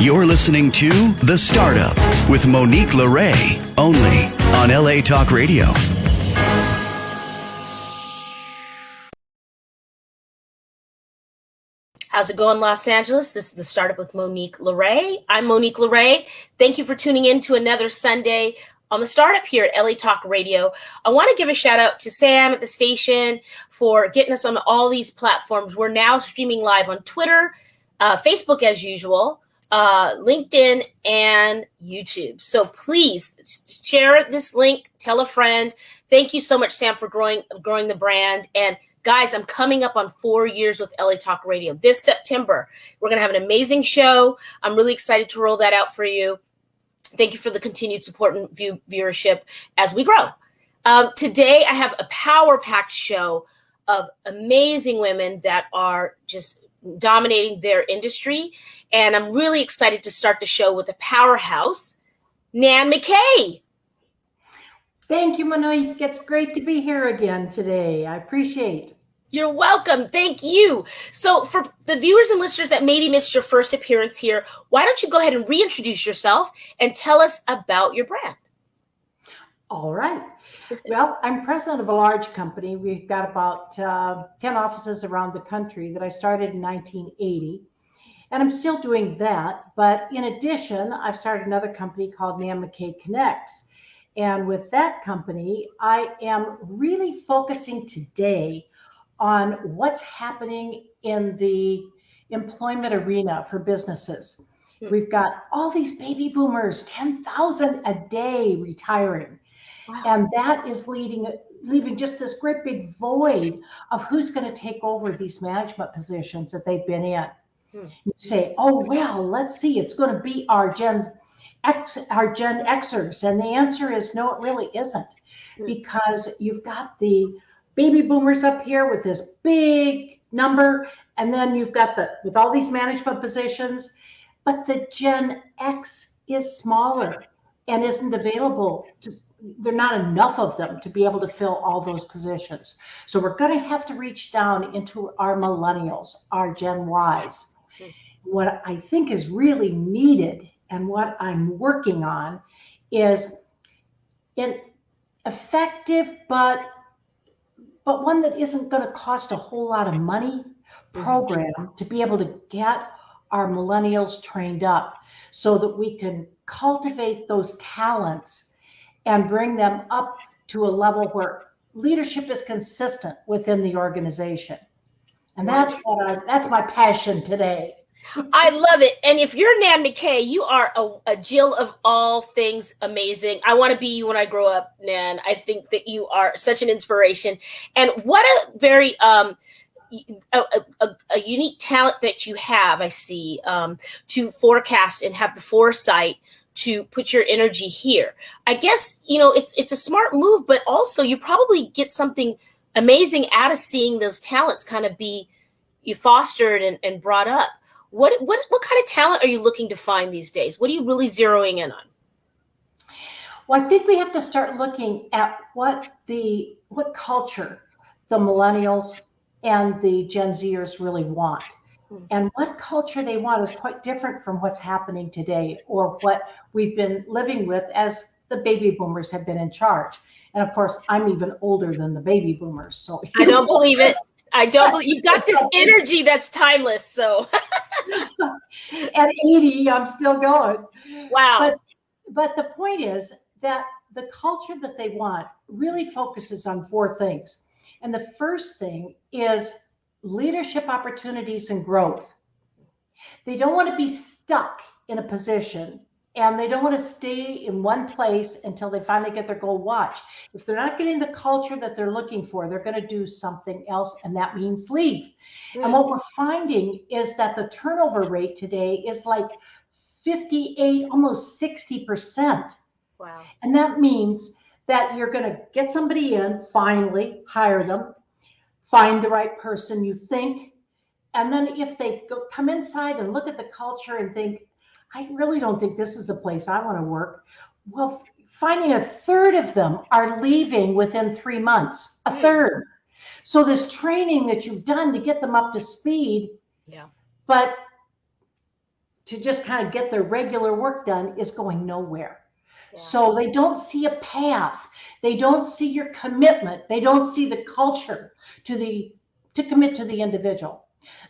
You're listening to The Startup with Monique LeRae, only on LA Talk Radio. How's it going, Los Angeles? This is The Startup with Monique LeRae. I'm Monique LeRae. Thank you for tuning in to another Sunday on The Startup here at LA Talk Radio. I want to give a shout out to Sam at the station for getting us on all these platforms. We're now streaming live on Twitter, Facebook as usual, LinkedIn, and YouTube. So please share this link, tell a friend. Thank you so much, Sam, for growing the brand. And guys, I'm coming up on 4 years with LA Talk Radio. This September, we're going to have an amazing show. I'm really excited to roll that out for you. Thank you for the continued support and viewership as we grow. Today, I have a power-packed show of amazing women that are just dominating their industry. And I'm really excited to start the show with a powerhouse, Nan McKay. Thank you, Monique. It's great to be here again today. I appreciate. You're welcome. Thank you. So for the viewers and listeners that maybe missed your first appearance here, why don't you go ahead and reintroduce yourself and tell us about your brand? All right. Well, I'm president of a large company. We've got about 10 offices around the country that I started in 1980. And I'm still doing that. But in addition, I've started another company called Nan McKay Connects. And with that company, I am really focusing today on what's happening in the employment arena for businesses. We've got all these baby boomers, 10,000 a day retiring. Wow. And that is leaving just this great big void of who's going to take over these management positions that they've been in. You say, oh, well, let's see, it's going to be our Gen Xers. And the answer is no, it really isn't. Because you've got the baby boomers up here with this big number, and then you've got with all these management positions, but the Gen X is smaller and isn't available there are not enough of them to be able to fill all those positions. So we're going to have to reach down into our millennials, our Gen Ys. What I think is really needed and what I'm working on is an effective but one that isn't going to cost a whole lot of money program to be able to get our millennials trained up so that we can cultivate those talents and bring them up to a level where leadership is consistent within the organization. And that's my passion today. I love it. And if you're Nan McKay, you are a Jill of all things amazing. I want to be you when I grow up, Nan. I think that you are such an inspiration. And what a very a unique talent that you have, I see, to forecast and have the foresight to put your energy here. I guess, it's a smart move, but also you probably get something amazing out of seeing those talents kind of be fostered and brought up. What kind of talent are you looking to find these days? What are you really zeroing in on? Well, I think we have to start looking at what culture the millennials and the Gen Zers really want. And what culture they want is quite different from what's happening today or what we've been living with as the baby boomers have been in charge. And of course, I'm even older than the baby boomers. So I don't believe it. I don't believe you've got this energy that's timeless. So at 80, I'm still going. Wow. But the point is that the culture that they want really focuses on 4 things. And the first thing is leadership opportunities and growth. They don't want to be stuck in a position and they don't want to stay in one place until they finally get their gold watch. If they're not getting the culture that they're looking for, they're going to do something else, and that means leave. And what we're finding is that the turnover rate today is like 58, almost 60%. Wow. And that means that you're going to get somebody in, finally hire them, find the right person you think. And then if they come inside and look at the culture and think, I really don't think this is a place I want to work. Well, finding a third of them are leaving within 3 months, a third. So this training that you've done to get them up to speed, but to just kind of get their regular work done is going nowhere. Yeah. So they don't see a path. They don't see your commitment. They don't see the culture to commit to the individual.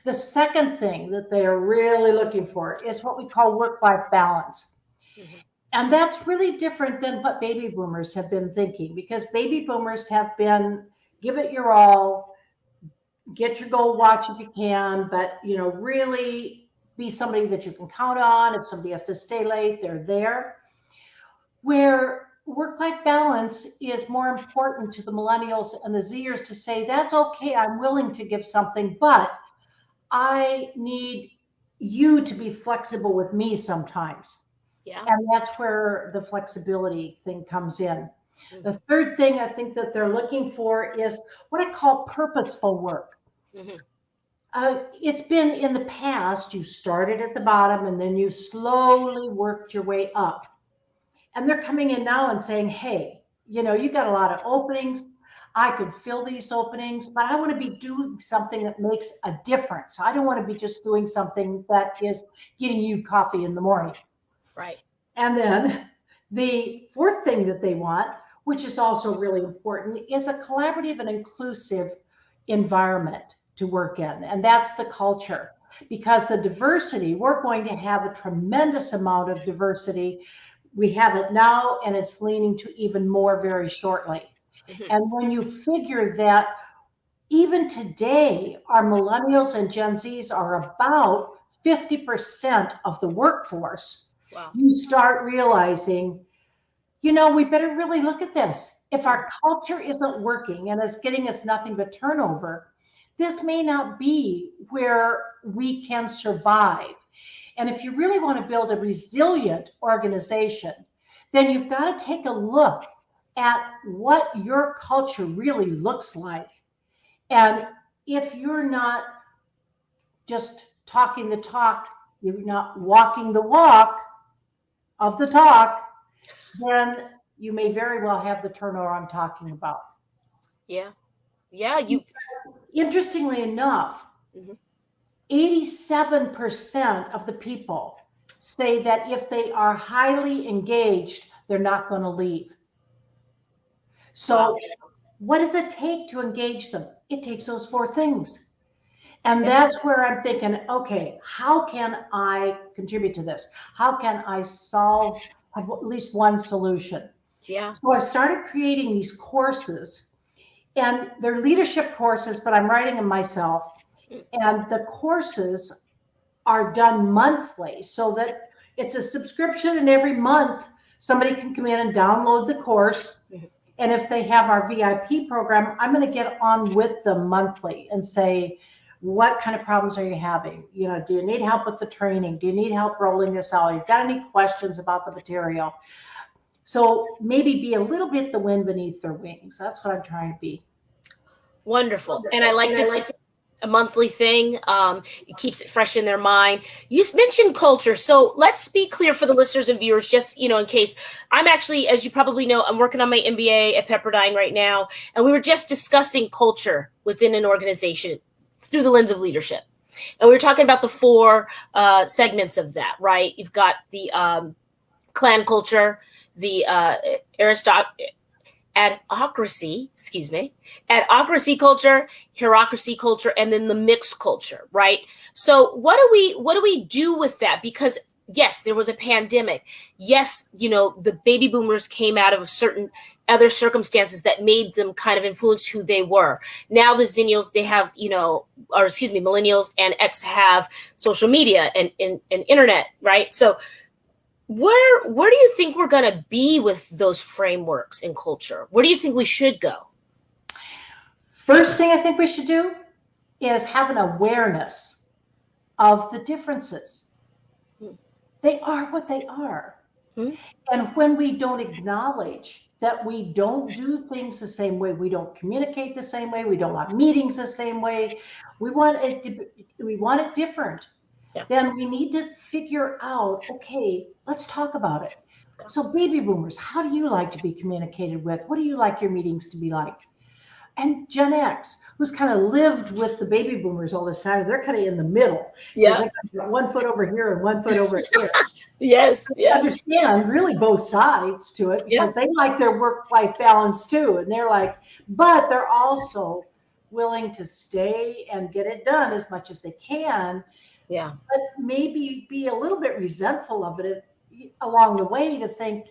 The second thing that they are really looking for is what we call work-life balance. Mm-hmm. And that's really different than what baby boomers have been thinking, because baby boomers have been give it your all, get your gold watch if you can, but really be somebody that you can count on. If somebody has to stay late, they're there. Where work-life balance is more important to the millennials and the Zers to say, that's okay, I'm willing to give something, but I need you to be flexible with me sometimes. Yeah. And that's where the flexibility thing comes in. Mm-hmm. The third thing I think that they're looking for is what I call purposeful work. Mm-hmm. It's been in the past, you started at the bottom and then you slowly worked your way up. And they're coming in now and saying, hey, you got a lot of openings. I could fill these openings, but I want to be doing something that makes a difference. I don't want to be just doing something that is getting you coffee in the morning. Right. And then the fourth thing that they want, which is also really important, is a collaborative and inclusive environment to work in. And that's the culture. Because the diversity, we're going to have a tremendous amount of diversity. We have it now, and it's leaning to even more very shortly. Mm-hmm. And when you figure that even today, our millennials and Gen Zs are about 50% of the workforce, wow. You start realizing, we better really look at this. If our culture isn't working and is getting us nothing but turnover, this may not be where we can survive. And if you really want to build a resilient organization, then you've got to take a look at what your culture really looks like. And if you're not just talking the talk, you're not walking the walk of the talk, then you may very well have the turnover I'm talking about. Yeah. Interestingly enough, 87% of the people say that if they are highly engaged, they're not going to leave. So what does it take to engage them? It takes those four things. And that's where I'm thinking, okay, how can I contribute to this? How can I have at least one solution? Yeah. So I started creating these courses, and they're leadership courses, but I'm writing them myself. And the courses are done monthly so that it's a subscription, and every month somebody can come in and download the course. And if they have our VIP program, I'm going to get on with them monthly and say, what kind of problems are you having? Do you need help with the training? Do you need help rolling this out? You've got any questions about the material? So maybe be a little bit the wind beneath their wings. That's what I'm trying to be. Wonderful. And I like a monthly thing. It keeps it fresh in their mind. You mentioned culture. So let's be clear for the listeners and viewers, just, in case. I'm actually, as you probably know, I'm working on my MBA at Pepperdine right now. And we were just discussing culture within an organization through the lens of leadership. And we were talking about the four segments of that, right? You've got the clan culture, the adhocracy culture, hierarchy culture, and then the mixed culture, right? So what do we do with that? Because yes, there was a pandemic. Yes, the baby boomers came out of certain other circumstances that made them kind of influence who they were. Now the Zennials, they have, millennials and X have social media and internet, right? So where do you think we're going to be with those frameworks in culture? Where do you think we should go? First thing I think we should do is have an awareness of the differences. They are what they are. And when we don't acknowledge that we don't do things the same way, we don't communicate the same way, we don't want meetings the same way, we want it different. Yeah. Then we need to figure out, okay, let's talk about it. So baby boomers, how do you like to be communicated with? What do you like your meetings to be like? and Gen X, who's kind of lived with the baby boomers all this time. They're kind of in the middle. Yeah. They got 1 foot over here and 1 foot over here. Yes. I understand really both sides to it, because they like their work-life balance too. And they're like, but they're also willing to stay and get it done as much as they can. Yeah. But maybe be a little bit resentful of it along the way, to think,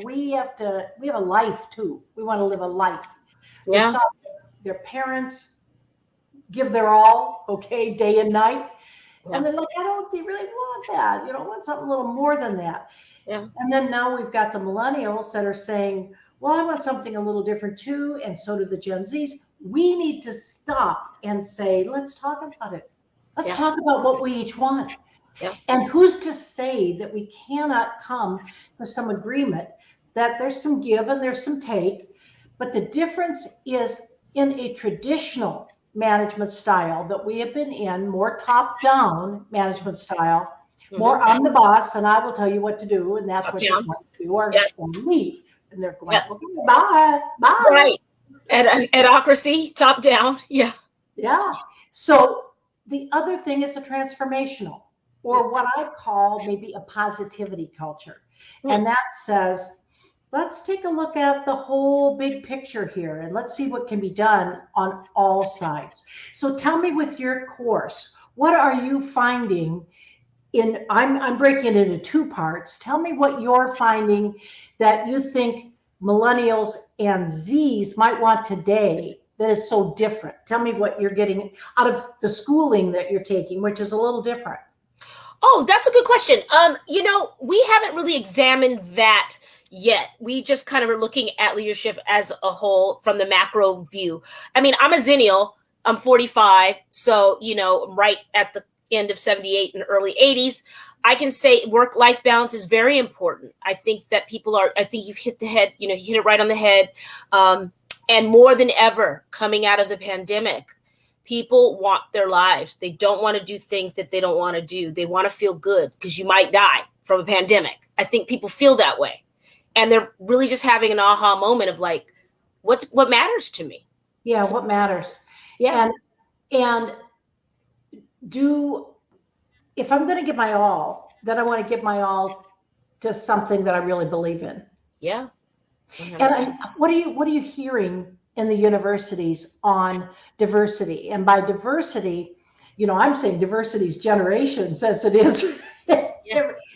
we have a life too. We want to live a life. Yeah. They saw their parents give their all, okay, day and night. Yeah. And they're like, I don't really want that. I want something a little more than that. Yeah. And then now we've got the millennials that are saying, well, I want something a little different too. And so do the Gen Zs. We need to stop and say, let's talk about it. Let's talk about what we each want. Yeah. And who's to say that we cannot come to some agreement, that there's some give and there's some take, but the difference is in a traditional management style that we have been in, more top-down management style, more I'm the boss and I will tell you what to do, and that's what you're going to do, or leave. And they're going, okay, bye. Right. Adocracy, top down. Yeah. Yeah. So the other thing is a transformational, or what I call maybe a positivity culture. And that says, let's take a look at the whole big picture here, and let's see what can be done on all sides. So tell me, with your course, what are you finding I'm breaking it into 2 parts. Tell me what you're finding that you think millennials and Zs might want today that is so different. Tell me what you're getting out of the schooling that you're taking, which is a little different. Oh, that's a good question. We haven't really examined that yet. We just kind of are looking at leadership as a whole from the macro view. I mean, I'm a Zennial. I'm 45. So, right at the end of 78 and early 80s. I can say work-life balance is very important. I think that I think you've hit the head, you hit it right on the head. And more than ever, coming out of the pandemic, people want their lives. They don't want to do things that they don't want to do. They want to feel good, because you might die from a pandemic. I think people feel that way. And they're really just having an aha moment of like, what matters to me? Yeah, what matters? Yeah. And if I'm going to give my all, then I want to give my all to something that I really believe in. Yeah. And what are you hearing in the universities on diversity? And by diversity, I'm saying diversity is generations, as it is,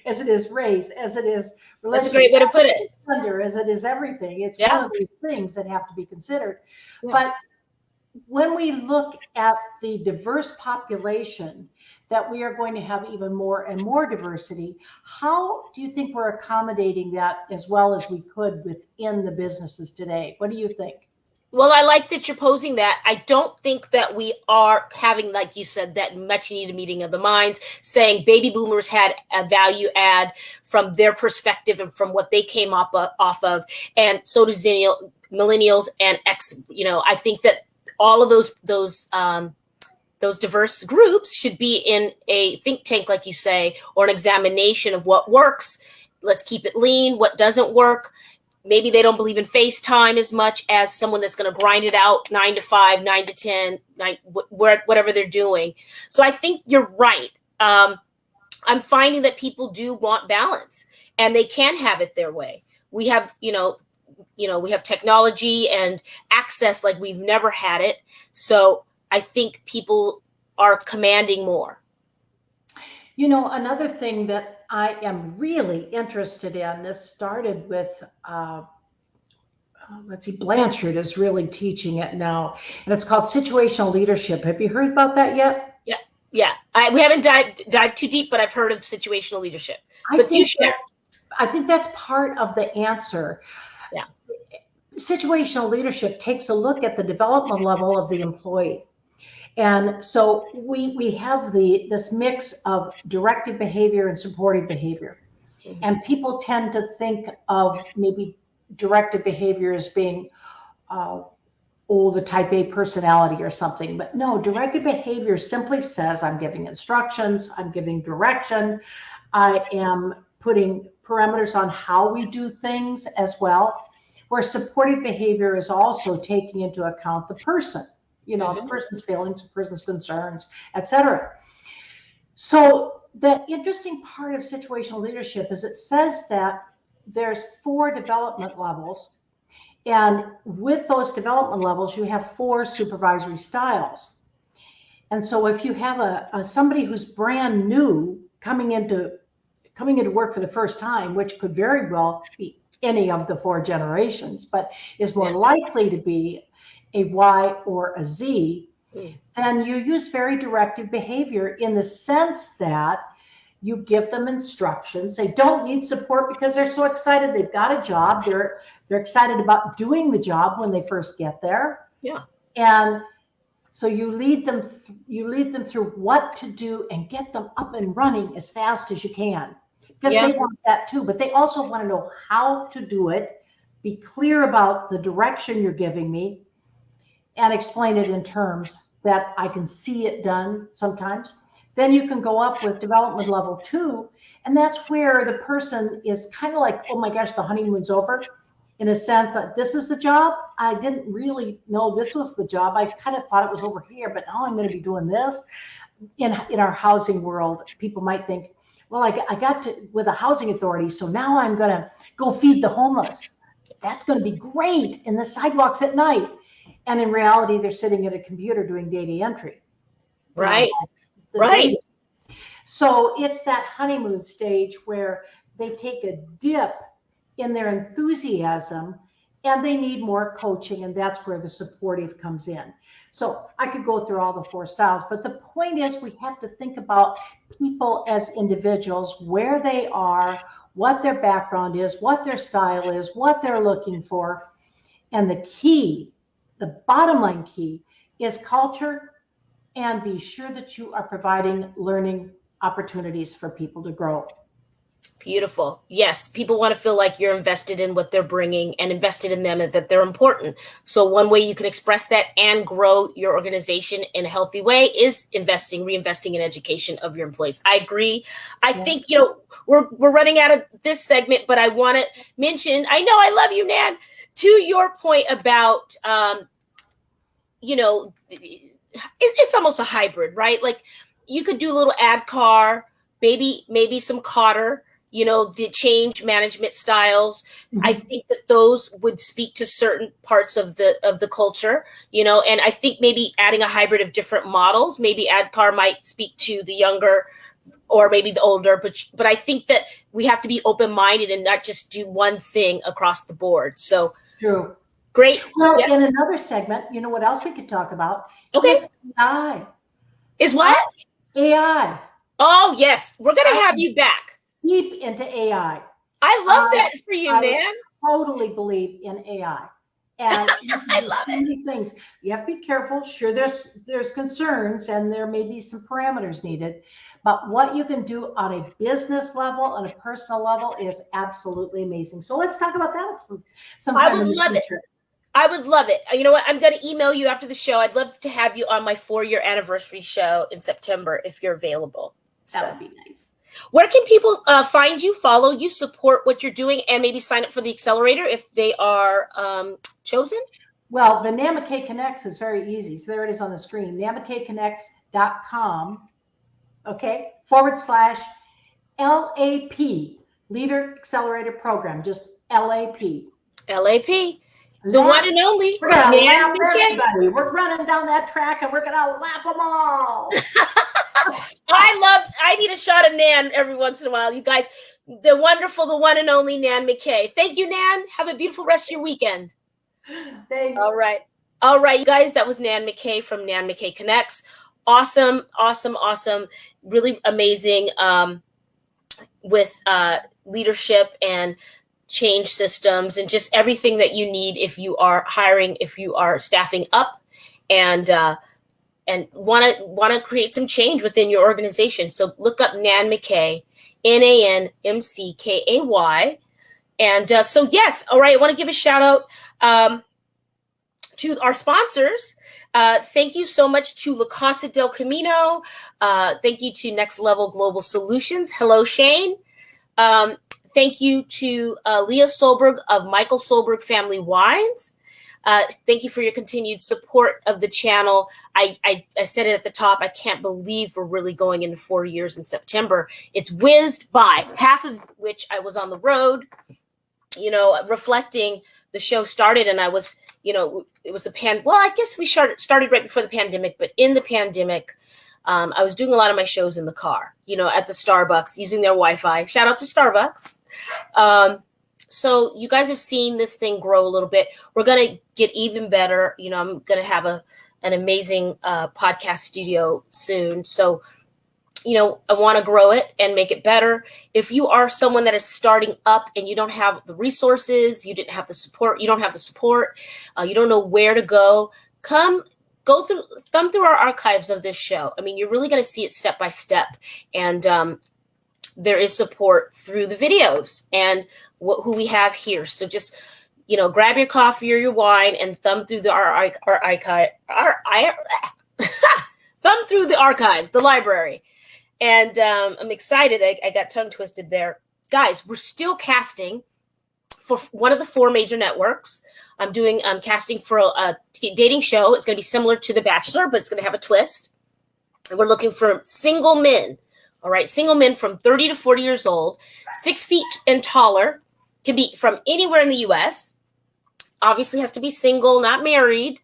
as it is race, as it is religion. That's a great way to put it. Gender, as it is everything. It's one of these things that have to be considered. Yeah. But when we look at the diverse population, that we are going to have even more and more diversity, how do you think we're accommodating that as well as we could within the businesses today? What do you think? Well, I like that you're posing that. I don't think that we are having, like you said, that much needed meeting of the minds, saying baby boomers had a value add from their perspective and from what they came off of, and so do millennials and X. I think that all of those diverse groups should be in a think tank, like you say, or an examination of what works. Let's keep it lean. What doesn't work? Maybe they don't believe in FaceTime as much as someone that's going to grind it out 9 to 5, 9 to 10, whatever they're doing. So I think you're right. I'm finding that people do want balance, and they can have it their way. We have, we have technology and access like we've never had it. So I think people are commanding more. Another thing that I am really interested in, this started with, Blanchard is really teaching it now, and it's called situational leadership. Have you heard about that yet? Yeah. We haven't dived too deep, but I've heard of situational leadership. I think that's part of the answer. Yeah. Situational leadership takes a look at the development level of the employee. And so we have this mix of directed behavior and supportive behavior. Mm-hmm. And people tend to think of maybe directed behavior as being, the type A personality or something. But no, directed behavior simply says I'm giving instructions, I'm giving direction, I am putting parameters on how we do things as well. where supportive behavior is also taking into account the person, the person's feelings, the person's concerns, etc. So the interesting part of situational leadership is it says that there's 4 development levels. And with those development levels, you have 4 supervisory styles. And so if you have a somebody who's brand new coming into work for the first time, which could very well be any of the 4 generations, but is more likely to be a Y or a Z, then you use very directive behavior in the sense that you give them instructions. They don't need support because they're so excited. They've got a job. They're excited about doing the job when they first get there. Yeah. And so you lead them through what to do and get them up and running as fast as you can, because they want that too. But they also want to know how to do it, be clear about the direction you're giving me, and explain it in terms that I can see it done sometimes. Then you can go up with development level 2. And that's where the person is kind of like, oh my gosh, the honeymoon's over. In a sense that this is the job. I didn't really know this was the job. I kind of thought it was over here, but now I'm going to be doing this. In our housing world, people might think, well, I got to with a housing authority, so now I'm going to go feed the homeless. That's going to be great in the sidewalks at night. And in reality, they're sitting at a computer doing data entry. Right. Right. Data. So it's that honeymoon stage where they take a dip in their enthusiasm and they need more coaching. And that's where the supportive comes in. So I could go through all the 4 styles, but the point is we have to think about people as individuals, where they are, what their background is, what their style is, what they're looking for. And the bottom line key is culture, and be sure that you are providing learning opportunities for people to grow. Beautiful. Yes, people want to feel like you're invested in what they're bringing and invested in them and that they're important. So one way you can express that and grow your organization in a healthy way is reinvesting in education of your employees. I agree. I think, we're running out of this segment, but I want to mention, I know I love you, Nan, to your point about, it's almost a hybrid, right? Like you could do a little ad car, maybe some Cotter, the change management styles. Mm-hmm. I think that those would speak to certain parts of the culture, and I think maybe adding a hybrid of different models, maybe ad car might speak to the younger or maybe the older, but I think that we have to be open-minded and not just do one thing across the board. So true. Great. Well, in another segment, what else we could talk about? Okay. Is AI. Is what? AI. Oh, yes. We're going to have you back. Deep into AI. I love that for you, Nan. Totally believe in AI. And I love so many things. You have to be careful. Sure, there's concerns and there may be some parameters needed. But what you can do on a business level, on a personal level, is absolutely amazing. So let's talk about that sometime. I would love it. I would love it. You know what? I'm going to email you after the show. I'd love to have you on my 4-year anniversary show in September if you're available. That would be nice. Where can people find you, follow you, support what you're doing, and maybe sign up for the accelerator if they are chosen? Well, the Nan McKay Connects is very easy. So there it is on the screen, nanmckaymconnects.com, okay, /LAP, Leader Accelerator Program, just LAP. LAP. The one and only. We're going to lap everybody. We're running down that track and we're going to lap them all. I need a shot of Nan every once in a while. You guys, the wonderful, the one and only Nan McKay. Thank you, Nan. Have a beautiful rest of your weekend. Thanks. All right, you guys. That was Nan McKay from Nan McKay Connects. Awesome. Really amazing with leadership and change systems and just everything that you need if you are hiring, if you are staffing up and want to create some change within your organization. So look up Nan McKay, NANMCKAY. And so, yes. All right. I want to give a shout out to our sponsors. Thank you so much to La Casa del Camino. Thank you to Next Level Global Solutions. Hello, Shane. Thank you to Leah Solberg of Michael Solberg Family Wines. Thank you for your continued support of the channel. I said it at the top. I can't believe we're really going into 4 years in September. It's whizzed by, half of which I was on the road, reflecting the show started, and I was, it was well, I guess we started right before the pandemic, but in the pandemic, I was doing a lot of my shows in the car, at the Starbucks, using their Wi-Fi. Shout out to Starbucks. So you guys have seen this thing grow a little bit. We're going to get even better. I'm going to have an amazing podcast studio soon. So, I want to grow it and make it better. If you are someone that is starting up and you don't have the resources, you don't have the support, you don't know where to go, thumb through our archives of this show. I mean, you're really going to see it step by step. And there is support through the videos and who we have here. So just, grab your coffee or your wine and thumb through thumb through the archives, the library. And I'm excited. I got tongue twisted there. Guys, we're still casting for one of the 4 major networks. I'm doing casting for a dating show. It's going to be similar to The Bachelor, but it's going to have a twist. And we're looking for single men. All right, single men from 30 to 40 years old, 6 feet and taller, can be from anywhere in the U.S. Obviously has to be single, not married.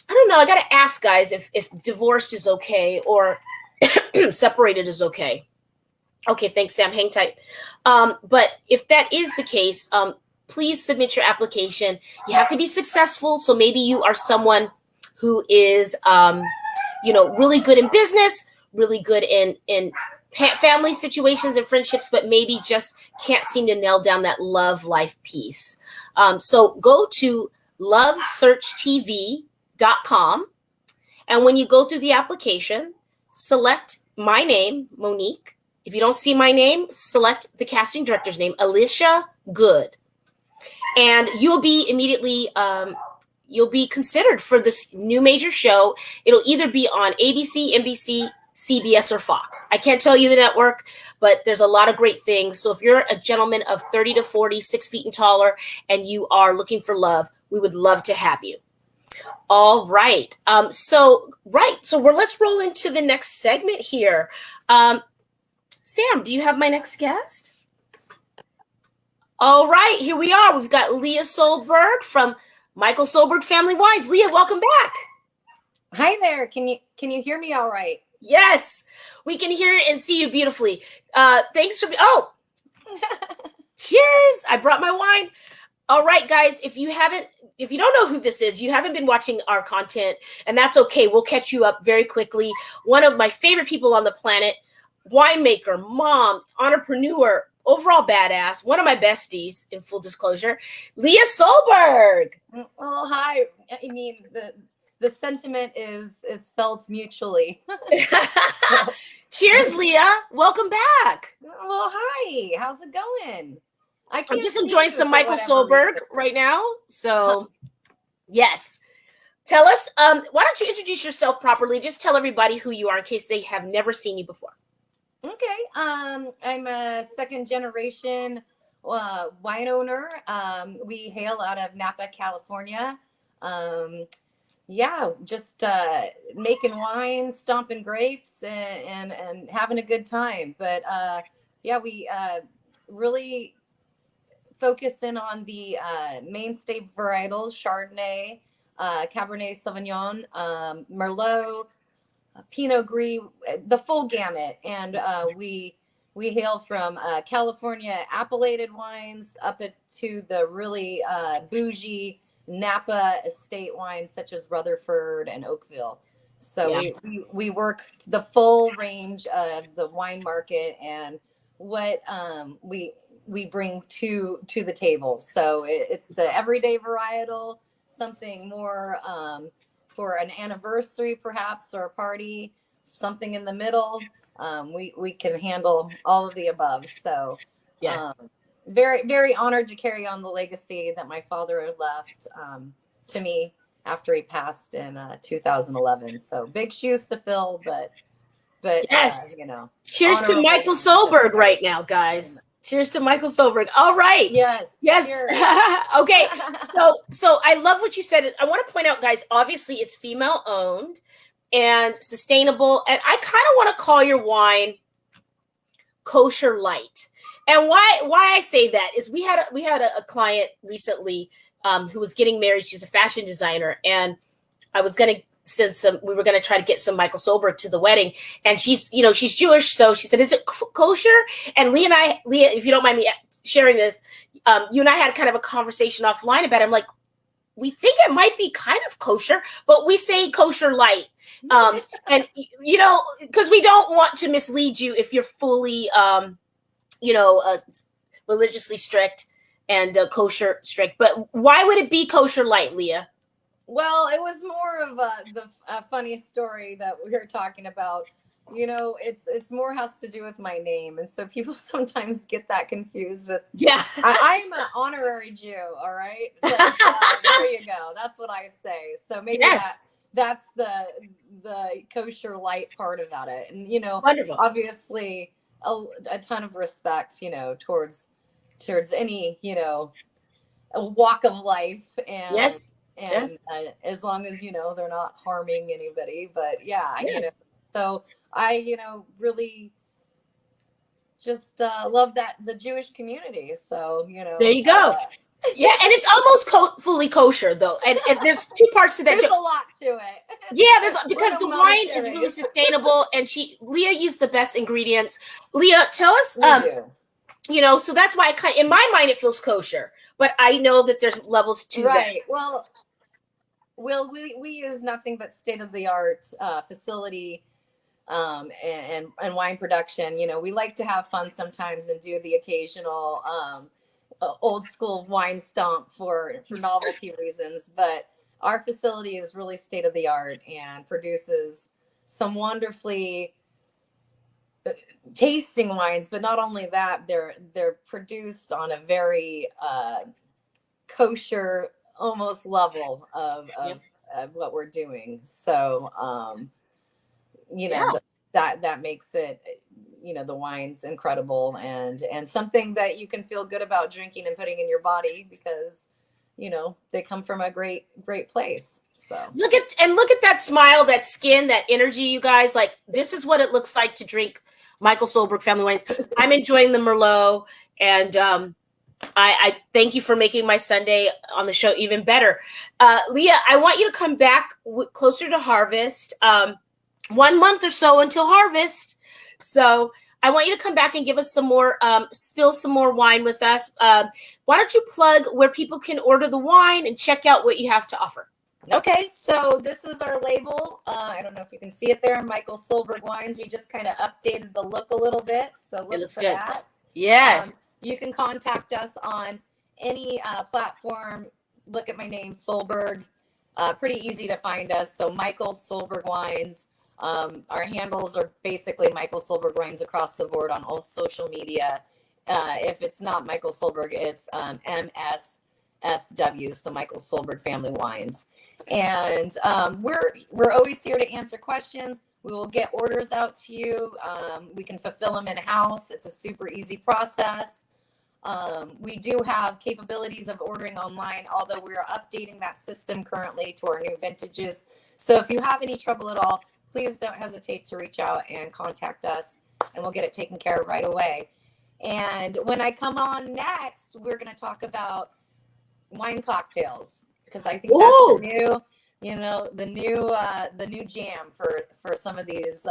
I don't know. I got to ask guys if divorced is okay or separated is okay. Okay, thanks, Sam. Hang tight. But if that is the case, please submit your application. You have to be successful. So maybe you are someone who is, really good in business, really good in family situations and friendships, but maybe just can't seem to nail down that love life piece. So go to lovesearchtv.com. And when you go through the application, select my name, Monique. If you don't see my name, select the casting director's name, Alicia Good. And you'll be immediately, you'll be considered for this new major show. It'll either be on ABC, NBC, CBS, or Fox. I can't tell you the network, but there's a lot of great things. So if you're a gentleman of 30 to 40, 6 feet and taller, and you are looking for love, we would love to have you. All right. So let's roll into the next segment here. Sam, do you have my next guest? All right, here we are. We've got Leah Solberg from Michael Solberg Family Wines. Leah, welcome back. Hi there. Can you hear me all right? Yes, we can hear and see you beautifully. Thanks for cheers. I brought my wine. All right, guys, if you don't know who this is, you haven't been watching our content, and that's okay. We'll catch you up very quickly. One of my favorite people on the planet, winemaker, mom, entrepreneur, overall badass, one of my besties, in full disclosure, Leah Solberg. Well, hi. I mean, the sentiment is felt mutually. Cheers, Leah. Welcome back. Well, hi. How's it going? I'm just enjoying some Michael Solberg right now. So, yes. Tell us, why don't you introduce yourself properly? Just tell everybody who you are in case they have never seen you before. Okay. I'm a second generation wine owner. We hail out of Napa, California. Just making wine, stomping grapes, and having a good time. But we really focus in on the mainstay varietals: Chardonnay, Cabernet Sauvignon, Merlot, Pinot Gris, the full gamut. And we hail from California appellated wines up to the really bougie Napa estate wines such as Rutherford and Oakville. So we work the full range of the wine market and what we bring to the table. So it's the everyday varietal, something more for an anniversary perhaps, or a party, something in the middle. We can handle all of the above. So yes. Very, very honored to carry on the legacy that my father left to me after he passed in 2011. So big shoes to fill, but yes, you know. Cheers to Michael Solberg right now, guys. Cheers to Michael Solberg. All right. Yes. Yes. Cheers. Okay. So I love what you said. I want to point out, guys, obviously it's female owned and sustainable. And I kind of want to call your wine kosher light. And why I say that is we had a client recently who was getting married. She's a fashion designer, and I was going to we were going to try to get some Michael Solberg to the wedding, and she's Jewish. So she said, is it kosher? And Leah, if you don't mind me sharing this, you and I had kind of a conversation offline about it. I'm like, we think it might be kind of kosher, but we say kosher light. And, because we don't want to mislead you if you're fully, religiously strict and kosher strict. But why would it be kosher light, Leah? Well, it was more of a funny story that we were talking about. It's more has to do with my name, and so people sometimes get that confused with. Yeah, I'm an honorary Jew. All right, but, there you go. That's what I say. So maybe that's the kosher light part about it, and wonderful. Obviously a ton of respect, towards any a walk of life, and yes. And as long as, they're not harming anybody, but so I, really just love the Jewish community. So, there you go. Yeah. And it's almost fully kosher though. And there's two parts to that. There's a lot to it. Yeah. Because the wine is really sustainable, and Leah used the best ingredients. Leah, tell us, so that's why in my mind, it feels kosher. But I know that there's levels to that. Right. Well, we use nothing but state-of-the-art facility and wine production. We like to have fun sometimes and do the occasional old school wine stomp for novelty reasons. But our facility is really state-of-the-art and produces some wonderfully tasting wines. But not only that, they're produced on a very kosher almost level of what we're doing. So that makes it the wine's incredible and something that you can feel good about drinking and putting in your body because they come from a great place. So look at that smile, that skin, that energy, you guys. Like, this is what it looks like to drink Michael Solberg family wines. I'm enjoying the Merlot, and I thank you for making my Sunday on the show even better. Leah, I want you to come back closer to harvest, 1 month or so until harvest. So I want you to come back and give us some more, spill some more wine with us. Why don't you plug where people can order the wine and check out what you have to offer? Okay, so this is our label. I don't know if you can see it there, Michael Solberg Wines. We just kind of updated the look a little bit. So look for that. Yes. You can contact us on any platform. Look at my name, Solberg. Pretty easy to find us. So Michael Solberg Wines. Our handles are basically Michael Solberg Wines across the board on all social media. If it's not Michael Solberg, it's MSFW, so Michael Solberg Family Wines. And we're always here to answer questions. We will get orders out to you. We can fulfill them in-house. It's a super easy process. We do have capabilities of ordering online, although we are updating that system currently to our new vintages. So if you have any trouble at all, please don't hesitate to reach out and contact us, and we'll get it taken care of right away. And when I come on next, we're going to talk about wine cocktails, because I think that's the new jam for some of these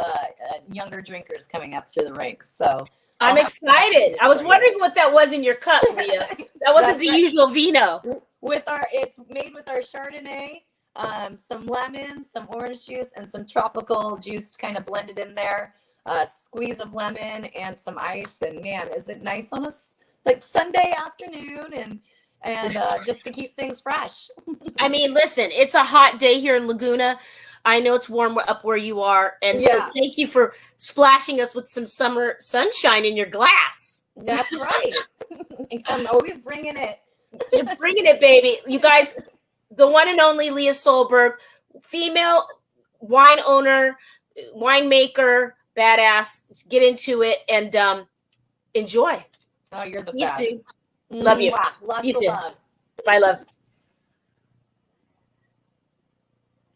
younger drinkers coming up through the ranks. So I'm excited. I was wondering what that was in your cup, Leah. That wasn't the usual vino. It's made with our Chardonnay, some lemon, some orange juice, and some tropical juice kind of blended in there. A squeeze of lemon and some ice. And man, is it nice on a Sunday afternoon and just to keep things fresh. I mean, listen, it's a hot day here in Laguna. I know it's warm up where you are. And so thank you for splashing us with some summer sunshine in your glass. That's right. I'm always bringing it. You're bringing it, baby. You guys, the one and only Leah Solberg, female wine owner, winemaker, badass. Get into it and enjoy. Oh, you're the You best. too. Love you. Mwah. Lots You of too. love. Bye, love.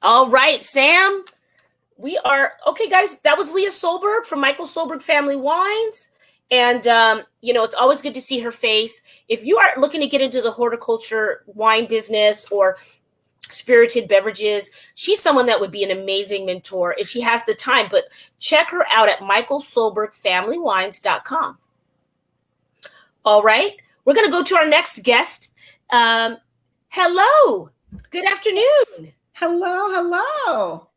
All right, Sam. We are okay, guys. That was Leah Solberg from Michael Solberg Family Wines. And, it's always good to see her face. If you are looking to get into the horticulture wine business or spirited beverages, she's someone that would be an amazing mentor if she has the time. But check her out at michaelsolbergfamilywines.com. All right. We're going to go to our next guest. Hello. Good afternoon. Hello.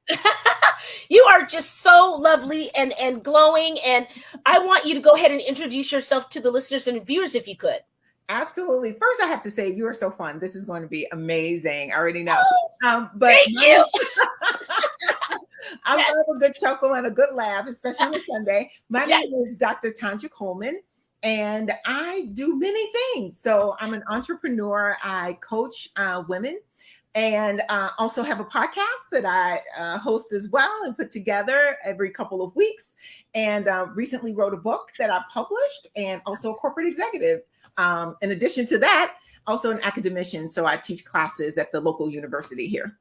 You are just so lovely and glowing. And I want you to go ahead and introduce yourself to the listeners and viewers if you could. Absolutely. First, I have to say you are so fun. This is going to be amazing. I already know. But Thank you. I love a good chuckle and a good laugh, especially on a Sunday. My Yes. name is Dr. Tanja Coleman, and I do many things. So I'm an entrepreneur. I coach women. And also have a podcast that I host as well and put together every couple of weeks. And recently wrote a book that I published, and also a corporate executive. In addition to that, also an academician. So I teach classes at the local university here.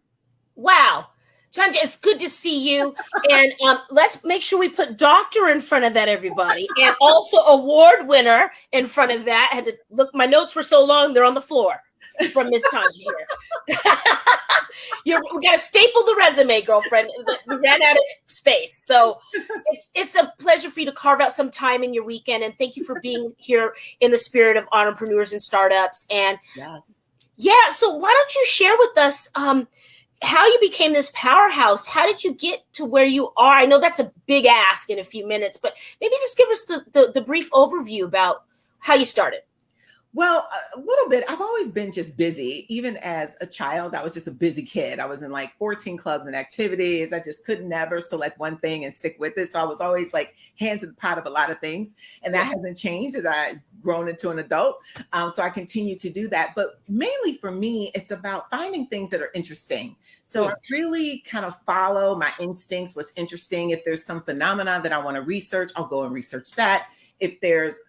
Wow. Tanja, it's good to see you. And let's make sure we put doctor in front of that, everybody. And also award winner in front of that. I had to look, my notes were so long, they're on the floor from Miss Tanja here. We got to staple the resume, girlfriend. We ran out of space. So it's a pleasure for you to carve out some time in your weekend. And thank you for being here in the spirit of entrepreneurs and startups. And Yes. yeah, so why don't you share with us how you became this powerhouse? How did you get to where you are? I know that's a big ask in a few minutes, but maybe just give us the brief overview about how you started. Well, a little bit. I've always been just busy. Even as a child, I was just a busy kid. I was in like 14 clubs and activities. I just could never select one thing and stick with it. So I was always like hands in the pot of a lot of things. And that hasn't changed as I've grown into an adult. So I continue to do that. But mainly for me, it's about finding things that are interesting. So I really kind of follow my instincts, what's interesting. If there's some phenomena that I want to research, I'll go and research that. If there's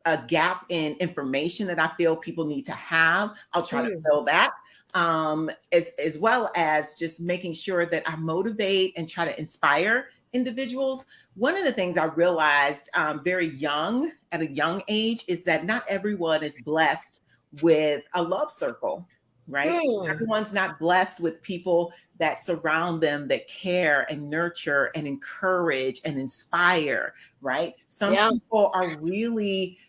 a gap in information that I feel people need to have, I'll try to fill that, as well as just making sure that I motivate and try to inspire individuals. One of the things I realized very young, at a young age, is that not everyone is blessed with a love circle, right? Everyone's not blessed with people that surround them, that care and nurture and encourage and inspire, right? Some people are really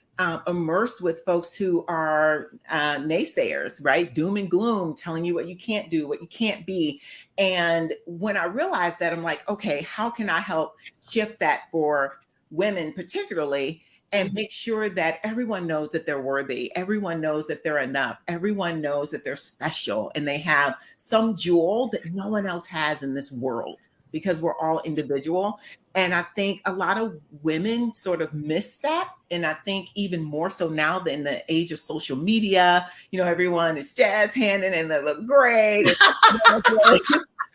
immersed with folks who are naysayers, right? Doom and gloom, telling you what you can't do, what you can't be. And when I realized that, I'm like, okay, how can I help shift that for women particularly, and make sure that everyone knows that they're worthy, everyone knows that they're enough, everyone knows that they're special, and they have some jewel that no one else has in this world, because we're all individual. And I think a lot of women sort of miss that. And I think even more so now than the age of social media, everyone is jazz handing and they look great.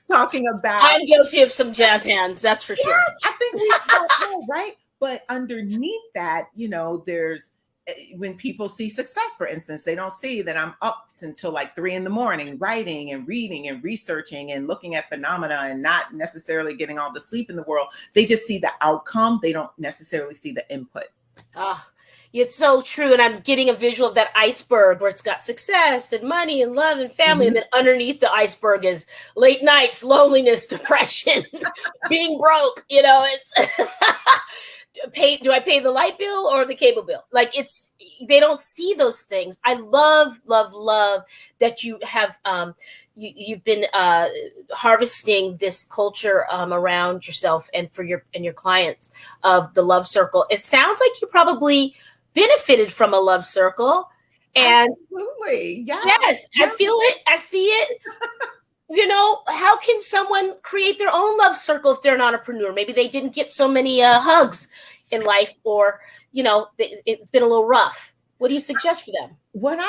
Talking about. I'm guilty of some jazz hands, that's for sure. I think we all know, right? But underneath that, there's, when people see success, for instance, they don't see that I'm up until like 3 a.m. writing and reading and researching and looking at phenomena and not necessarily getting all the sleep in the world. They just see the outcome. They don't necessarily see the input. Oh, it's so true. And I'm getting a visual of that iceberg where it's got success and money and love and family. And then underneath the iceberg is late nights, loneliness, depression, being broke. It's do I pay the light bill or the cable bill? Like they don't see those things. I love that you have you've been harvesting this culture around yourself and for your clients of the love circle. It sounds like you probably benefited from a love circle. And absolutely, yes, I feel it. I see it. How can someone create their own love circle if they're an entrepreneur? Maybe they didn't get so many hugs in life, or, it's been a little rough. What do you suggest for them? What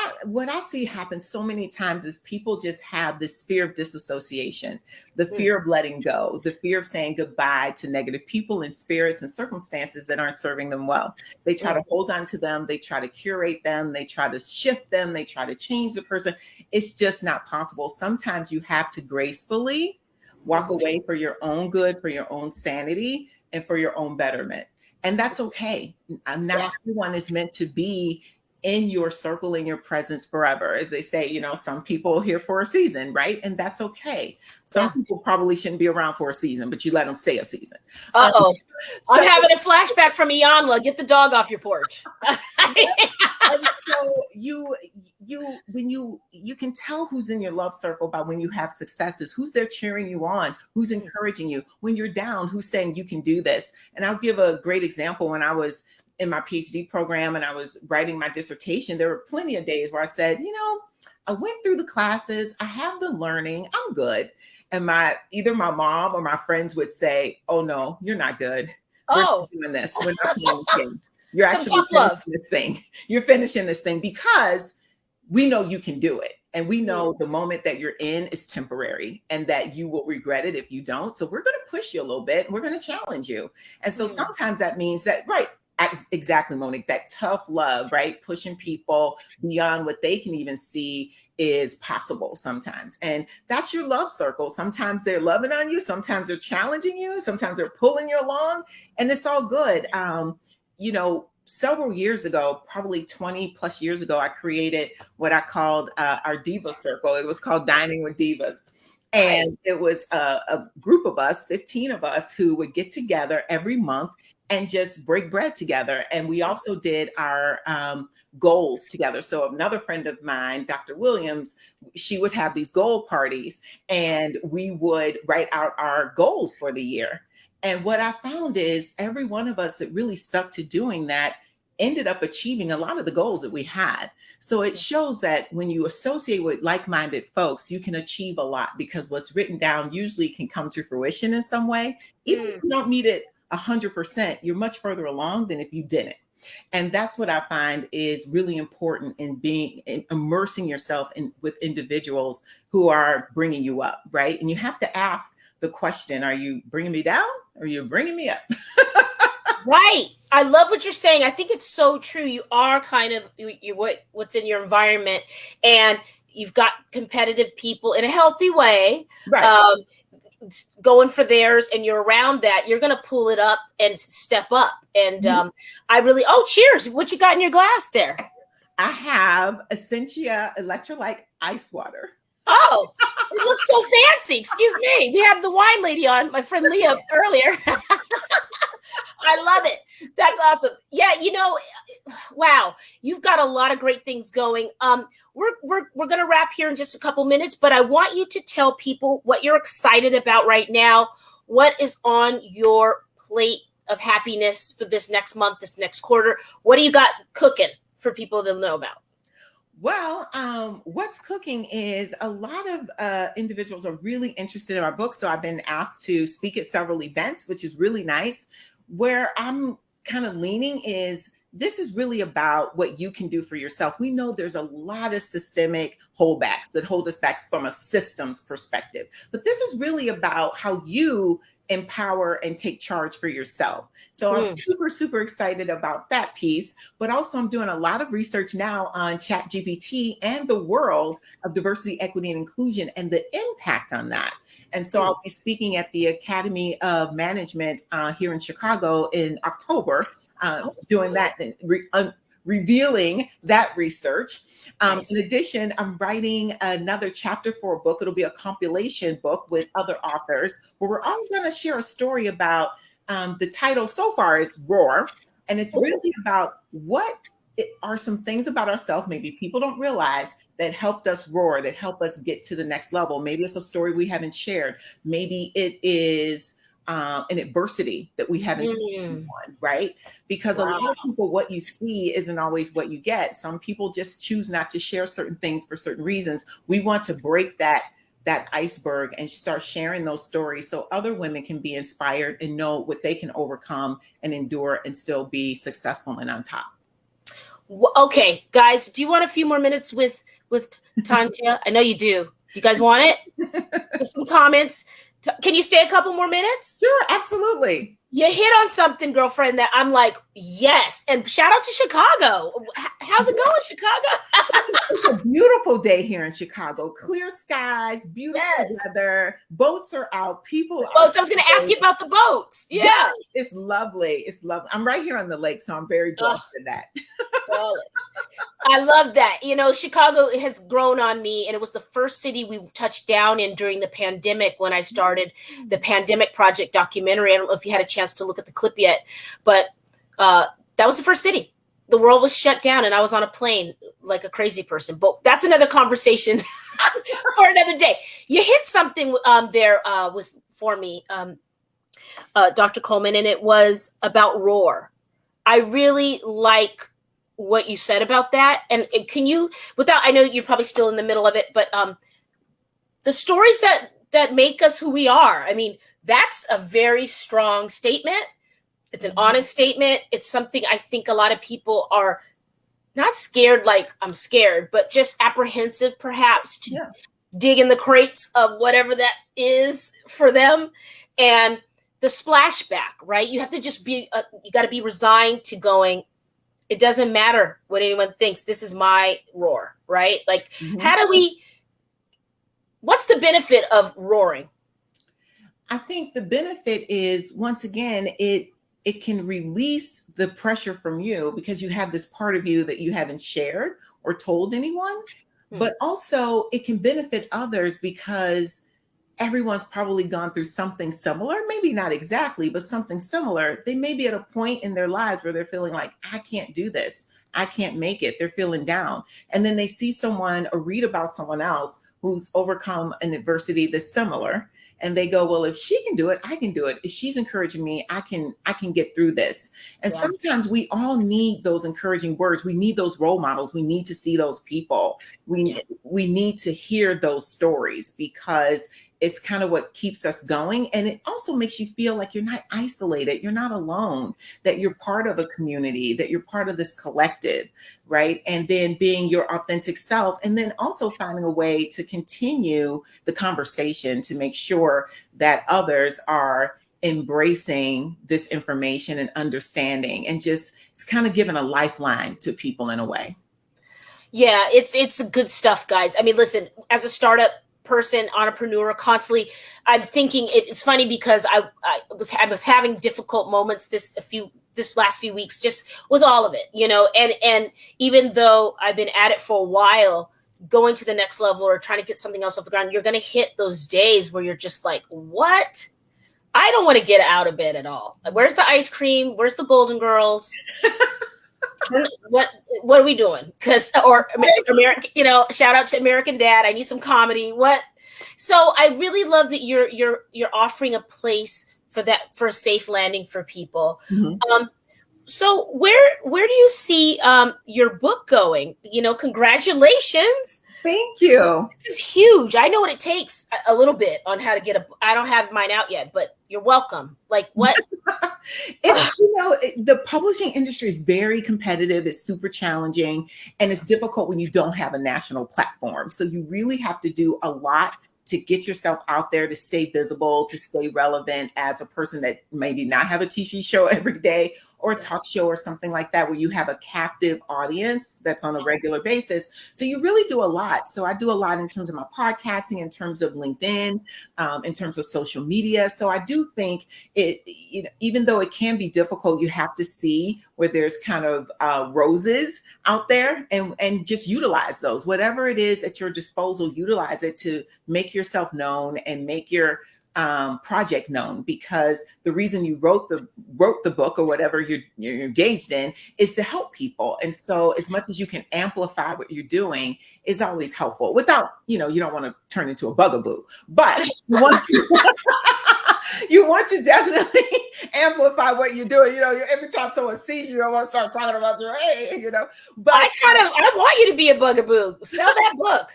I see happen so many times is people just have this fear of disassociation, the fear of letting go, the fear of saying goodbye to negative people and spirits and circumstances that aren't serving them well. They try to hold on to them, they try to curate them, they try to shift them, they try to change the person. It's just not possible. Sometimes you have to gracefully walk away for your own good, for your own sanity, and for your own betterment. And that's okay. Not everyone is meant to be in your circle, in your presence forever. As they say, you know, some people are here for a season, right? And that's okay. Some people probably shouldn't be around for a season, but you let them stay a season. Uh-oh. I'm having a flashback from Iyanla. Get the dog off your porch. So you can tell who's in your love circle by when you have successes, who's there cheering you on, who's encouraging you. When you're down, who's saying you can do this. And I'll give a great example. When I was in my PhD program and I was writing my dissertation, there were plenty of days where I said, you know, I went through the classes, I have the learning, I'm good. And either my mom or my friends would say, oh no, you're not good. We're not doing this. We're not playing the game. You're actually finishing this thing. You're finishing this thing because we know you can do it. And we know the moment that you're in is temporary and that you will regret it if you don't. So we're going to push you a little bit and we're going to challenge you. And so sometimes that means that, right, exactly, Monique, that tough love, right? Pushing people beyond what they can even see is possible sometimes. And that's your love circle. Sometimes they're loving on you. Sometimes they're challenging you. Sometimes they're pulling you along, and it's all good. You know, several years ago, probably 20 plus years ago, I created what I called our Diva Circle. It was called Dining with Divas. And it was a group of us, 15 of us, who would get together every month and just break bread together. And we also did our goals together. So another friend of mine, Dr. Williams, she would have these goal parties and we would write out our goals for the year. And what I found is every one of us that really stuck to doing that ended up achieving a lot of the goals that we had. So it shows that when you associate with like-minded folks, you can achieve a lot because what's written down usually can come to fruition in some way. Even if you don't meet it 100%, you're much further along than if you didn't. And that's what I find is really important in immersing yourself with individuals who are bringing you up, right? And you have to ask the question, are you bringing me down or are you bringing me up? Right. I love what you're saying. I think it's so true. You are kind of what's in your environment, and you've got competitive people in a healthy way. Right. Going for theirs, and you're around that, you're going to pull it up and step up. And cheers. What you got in your glass there? I have Essentia electrolyte ice water. Oh, it looks so fancy. Excuse me. We had the wine lady on, my friend Leah, earlier. I love it. That's awesome. Yeah, you know, wow, you've got a lot of great things going. We're going to wrap here in just a couple minutes, but I want you to tell people what you're excited about right now. What is on your plate of happiness for this next month, this next quarter? What do you got cooking for people to know about? Well, what's cooking is a lot of individuals are really interested in our book. So I've been asked to speak at several events, which is really nice. Where I'm kind of leaning is this is really about what you can do for yourself. We know there's a lot of systemic holdbacks that hold us back from a systems perspective, but this is really about how you empower and take charge for yourself. So I'm super, super excited about that piece, but also I'm doing a lot of research now on ChatGPT and the world of diversity, equity, and inclusion and the impact on that. And so I'll be speaking at the Academy of Management here in Chicago in October, doing that and revealing that research. Nice. In addition, I'm writing another chapter for a book. It'll be a compilation book with other authors where we're all going to share a story about the title so far is Roar. And it's really about what are some things about ourselves maybe people don't realize that helped us roar, that help us get to the next level. Maybe it's a story we haven't shared. Maybe it is an adversity that we haven't on, right? Because a lot of people, what you see isn't always what you get. Some people just choose not to share certain things for certain reasons. We want to break that iceberg and start sharing those stories so other women can be inspired and know what they can overcome and endure and still be successful and on top. Okay, guys, do you want a few more minutes with Tanja? I know you do. You guys want it? Put some comments. Can you stay a couple more minutes? Sure, absolutely. You hit on something, girlfriend, that I'm like, yes. And shout out to Chicago. How's it going, Chicago? It's a beautiful day here in Chicago. Clear skies, beautiful weather. Boats are out. People are. Boats. I was going to ask you about the boats. Yeah. It's lovely. It's lovely. I'm right here on the lake, so I'm very blessed in that. I love that. You know, Chicago has grown on me, and it was the first city we touched down in during the pandemic when I started the Pandemic Project documentary. I don't know if you had a chance to look at the clip yet, but that was the first city. The world was shut down, and I was on a plane like a crazy person. But that's another conversation for another day. You hit something there for me, Dr. Coleman, and it was about Roar. I really like what you said about that. And can you, I know you're probably still in the middle of it, but the stories that make us who we are, I mean, that's a very strong statement. It's an honest statement. It's something I think a lot of people are not scared like I'm scared, but just apprehensive perhaps to dig in the crates of whatever that is for them. And the splashback, right? You have to just be, you got to be resigned to going, it doesn't matter what anyone thinks. This is my roar, right? Like, what's the benefit of roaring? I think the benefit is, once again, it can release the pressure from you because you have this part of you that you haven't shared or told anyone, but also it can benefit others because everyone's probably gone through something similar, maybe not exactly, but something similar. They may be at a point in their lives where they're feeling like, I can't do this. I can't make it. They're feeling down. And then they see someone or read about someone else who's overcome an adversity that's similar. And they go, well, if she can do it, I can do it. If she's encouraging me, I can get through this. And sometimes we all need those encouraging words. We need those role models. We need to see those people. We need to hear those stories because it's kind of what keeps us going. And it also makes you feel like you're not isolated. You're not alone, that you're part of a community, that you're part of this collective, right? And then being your authentic self, and then also finding a way to continue the conversation to make sure that others are embracing this information and understanding, and just it's kind of giving a lifeline to people in a way. Yeah, it's good stuff, guys. I mean, listen, as a startup person, entrepreneur, constantly, I'm thinking it's funny because I was having difficult moments this last few weeks, just with all of it, you know, and even though I've been at it for a while, going to the next level or trying to get something else off the ground, you're going to hit those days where you're just like, what? I don't want to get out of bed at all. Where's the ice cream? Where's the Golden Girls? What are we doing? Or American, you know, shout out to American Dad. I need some comedy. What? So I really love that you're offering a place for a safe landing for people. So where do you see your book going? You know, congratulations. Thank you. This is huge. I know what it takes a little bit on how to get I don't have mine out yet, but you're welcome. Like what? The publishing industry is very competitive. It's super challenging, and it's difficult when you don't have a national platform. So you really have to do a lot to get yourself out there, to stay visible, to stay relevant as a person that maybe not have a TV show every day or a talk show or something like that, where you have a captive audience that's on a regular basis. So you really do a lot. So I do a lot in terms of my podcasting, in terms of LinkedIn, in terms of social media. So I do think even though it can be difficult, you have to see where there's kind of roses out there and just utilize those. Whatever it is at your disposal, utilize it to make yourself known and make your project known, because the reason you wrote the book or whatever you're engaged in is to help people. And so as much as you can amplify what you're doing is always helpful, without, you don't want to turn into a bugaboo, but you want to definitely amplify what you're doing. Every time someone sees you, I want to start talking about your, hey, but I want you to be a bugaboo. Sell that book.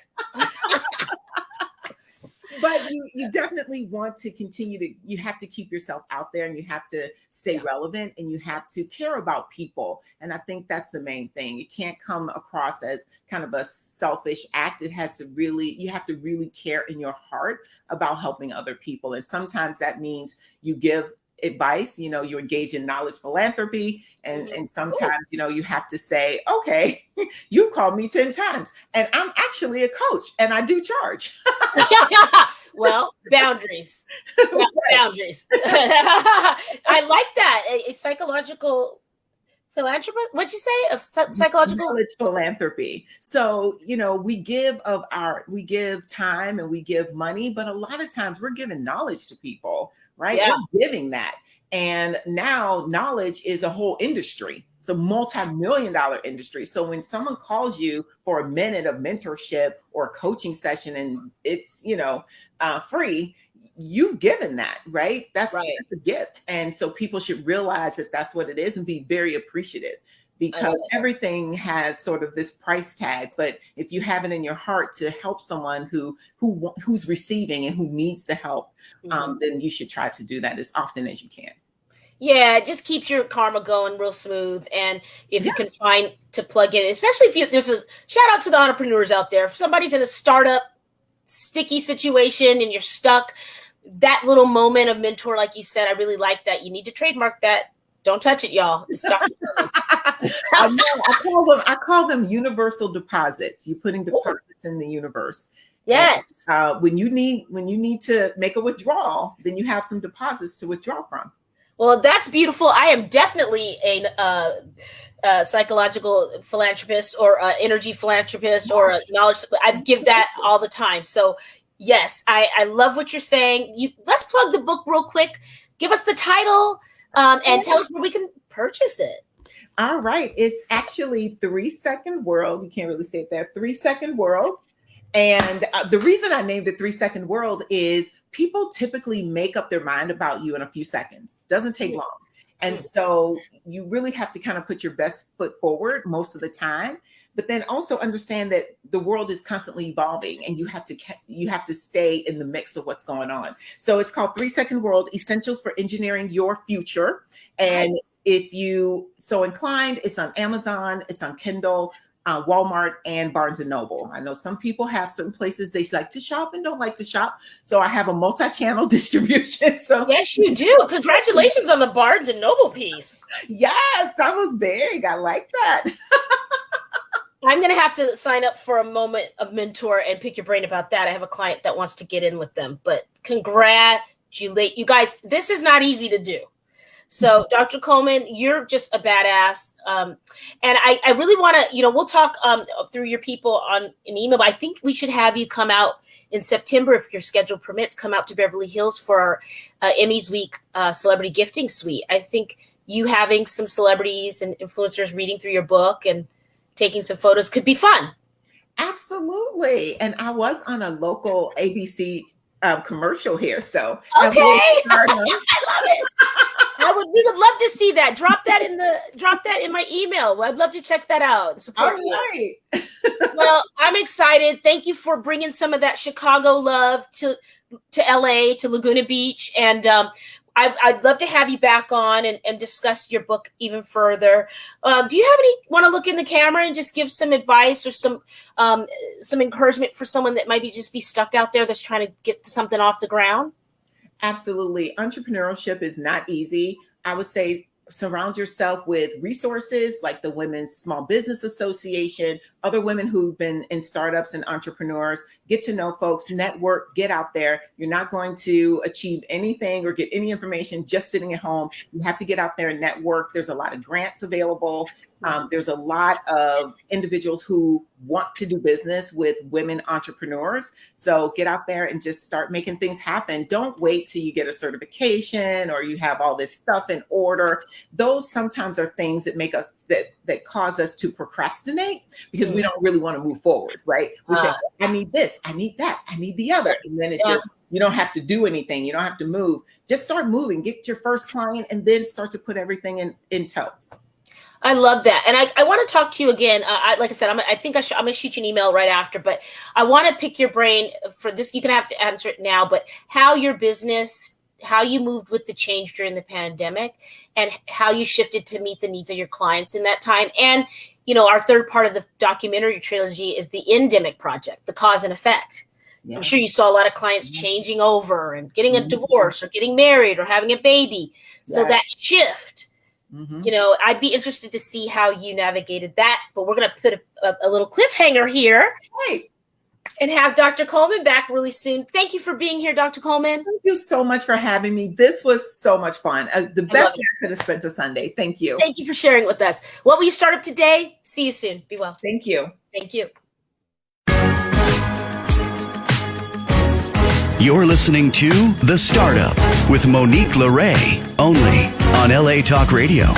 But you definitely want to continue to, you have to keep yourself out there, and you have to stay relevant, and you have to care about people. And I think that's the main thing. It can't come across as kind of a selfish act. It has to really, you have to really care in your heart about helping other people. And sometimes that means you give advice, you engage in knowledge philanthropy, and sometimes you have to say, okay, you called me 10 times and I'm actually a coach and I do charge. Well, boundaries. Boundaries. I like that. A psychological philanthropist. What'd you say? Of psychological knowledge philanthropy. So, we give time and we give money, but a lot of times we're giving knowledge to people, right? Yeah. We're giving that. And now knowledge is a whole industry. It's a multi-million-dollar industry. So when someone calls you for a minute of mentorship or a coaching session and it's, free, you've given that, right? That's a gift. And so people should realize that that's what it is and be very appreciative, because everything has sort of this price tag. But if you have it in your heart to help someone who's receiving and who needs the help, then you should try to do that as often as you can. Yeah, it just keeps your karma going real smooth. And if you can find to plug in, especially if there's a shout out to the entrepreneurs out there. If somebody's in a startup sticky situation and you're stuck, that little moment of mentor, like you said, I really like that. You need to trademark that. Don't touch it, y'all. It's I call them universal deposits. You're putting deposits in the universe. Yes. And, when you need to make a withdrawal, then you have some deposits to withdraw from. Well, that's beautiful. I am definitely a psychological philanthropist or energy philanthropist or a knowledge. I give that all the time. So yes, I love what you're saying. Let's plug the book real quick. Give us the title and tell us where we can purchase it. All right. It's actually 3 Second World. You can't really say it there. 3 Second World. And the reason I named it 3 Second World is people typically make up their mind about you in a few seconds. Doesn't take long. And so you really have to kind of put your best foot forward most of the time, but then also understand that the world is constantly evolving and you have to stay in the mix of what's going on. So it's called 3 Second World: Essentials for Engineering Your Future. And if you so inclined, it's on Amazon, it's on Kindle, Walmart, and Barnes and Noble. I know some people have certain places they like to shop and don't like to shop. So I have a multi-channel distribution. So yes, you do. Congratulations on the Barnes and Noble piece. Yes, that was big. I like that. I'm going to have to sign up for a moment of mentor and pick your brain about that. I have a client that wants to get in with them, but congratulate you guys. This is not easy to do. So Dr. Coleman, you're just a badass. And I really want to, we'll talk through your people on an email, but I think we should have you come out in September, if your schedule permits, come out to Beverly Hills for our Emmys Week Celebrity Gifting Suite. I think you having some celebrities and influencers reading through your book and taking some photos could be fun. Absolutely. And I was on a local ABC commercial here. So okay. I love it. We would love to see that. Drop that in my email. I'd love to check that out. Support All right. Well, I'm excited. Thank you for bringing some of that Chicago love to LA, to Laguna Beach. And I'd love to have you back on and discuss your book even further. Do you want to look in the camera and just give some advice or some encouragement for someone that might just be stuck out there that's trying to get something off the ground? Absolutely. Entrepreneurship is not easy. I would say surround yourself with resources like the Women's Small Business Association, other women who've been in startups and entrepreneurs. Get to know folks, network, get out there. You're not going to achieve anything or get any information just sitting at home. You have to get out there and network. There's a lot of grants available. There's a lot of individuals who want to do business with women entrepreneurs. So get out there and just start making things happen. Don't wait till you get a certification or you have all this stuff in order. Those sometimes are things that make us that cause us to procrastinate because we don't really want to move forward, right? We say, I need this, I need that, I need the other. And then you don't have to do anything. You don't have to move. Just start moving, get your first client, and then start to put everything in tow. I love that. And I want to talk to you again. Like I said, I'm going to shoot you an email right after, but I want to pick your brain for this. You can have to answer it now, but how your business, how you moved with the change during the pandemic and how you shifted to meet the needs of your clients in that time. And, our third part of the documentary trilogy is the endemic project, the cause and effect. Yeah. I'm sure you saw a lot of clients changing over and getting a divorce or getting married or having a baby. So that shift, I'd be interested to see how you navigated that. But we're going to put a little cliffhanger here and have Dr. Coleman back really soon. Thank you for being here, Dr. Coleman. Thank you so much for having me. This was so much fun. The best way I could have spent a Sunday. Thank you. Thank you for sharing with us. What will you start up today? See you soon. Be well. Thank you. Thank you. You're listening to The Startup with Monique LeRae, only on LA Talk Radio.